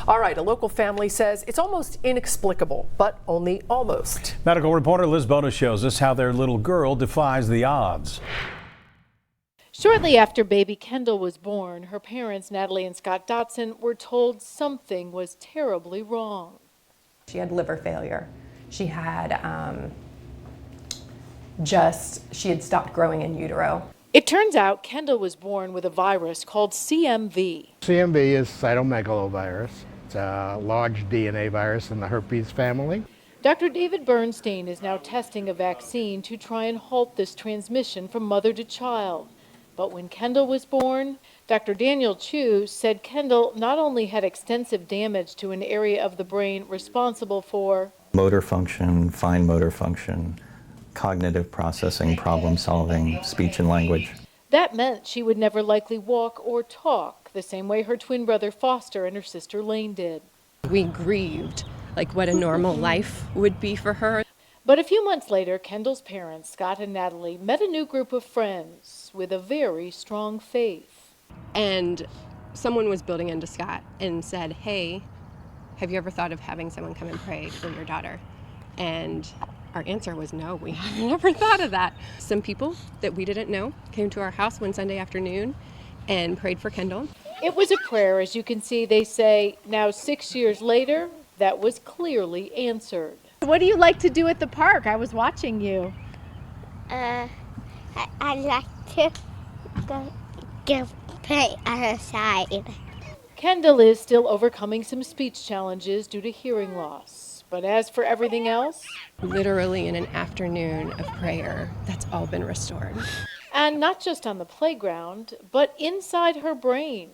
All right, a local family says it's almost inexplicable, but only almost. Medical reporter Liz Bona shows us how their little girl defies the odds. Shortly after baby Kendall was born, her parents, Natalie and Scott Dotson, were told something was terribly wrong. She had liver failure. She had she had stopped growing in utero. It turns out Kendall was born with a virus called CMV. CMV is cytomegalovirus. It's a large DNA virus in the herpes family. Dr. David Bernstein is now testing a vaccine to try and halt this transmission from mother to child. But when Kendall was born, Dr. Choo said Kendall not only had extensive damage to an area of the brain responsible for motor function, fine motor function, cognitive processing, problem solving, speech and language. That meant she would never likely walk or talk the same way her twin brother Foster and her sister Lane did. We grieved, like what a normal life would be for her. But a few months later, Kendall's parents, Scott and Natalie, met a new group of friends with a very strong faith. And someone was building into Scott and said, hey, have you ever thought of having someone come and pray for your daughter? And our answer was no, we have never thought of that. Some people that we didn't know came to our house one Sunday afternoon and prayed for Kendall. It was a prayer, as you can see, they say. Now 6 years later, that was clearly answered. What do you like to do at the park? I was watching you. I like to go play outside. Kendall is still overcoming some speech challenges due to hearing loss. But as for everything else, literally in an afternoon of prayer, that's all been restored. And not just on the playground, but inside her brain.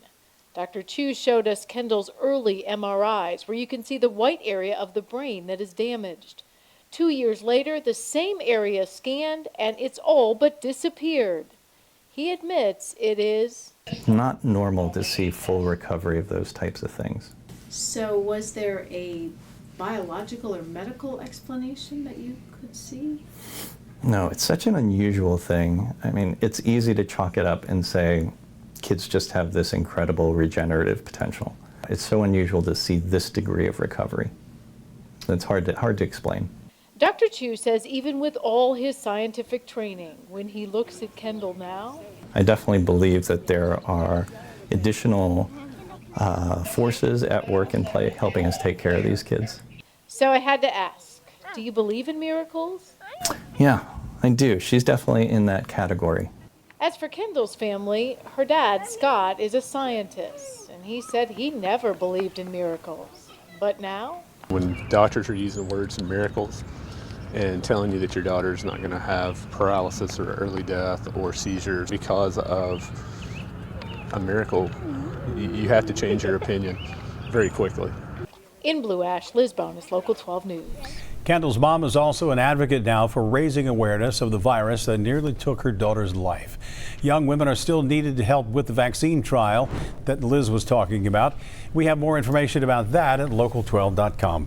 Dr. Choo showed us Kendall's early MRIs, where you can see the white area of the brain that is damaged. 2 years later, the same area scanned, and it's all but disappeared. He admits it is not normal to see full recovery of those types of things. So was there a biological or medical explanation that you could see? No, it's such an unusual thing. I mean, it's easy to chalk it up and say, kids just have this incredible regenerative potential. It's so unusual to see this degree of recovery. It's hard to explain. Dr. Choo says even with all his scientific training, when he looks at Kendall now, I definitely believe that there are additional forces at work and play helping us take care of these kids. So I had to ask, do you believe in miracles? Yeah, I do. She's definitely in that category. As for Kendall's family, her dad, Scott, is a scientist, and he said he never believed in miracles. But now? When doctors are using words and miracles and telling you that your daughter's not going to have paralysis or early death or seizures because of a miracle, you have to change your opinion very quickly. In Blue Ash, Liz Bonus, Local 12 News. Kendall's mom is also an advocate now for raising awareness of the virus that nearly took her daughter's life. Young women are still needed to help with the vaccine trial that Liz was talking about. We have more information about that at local12.com.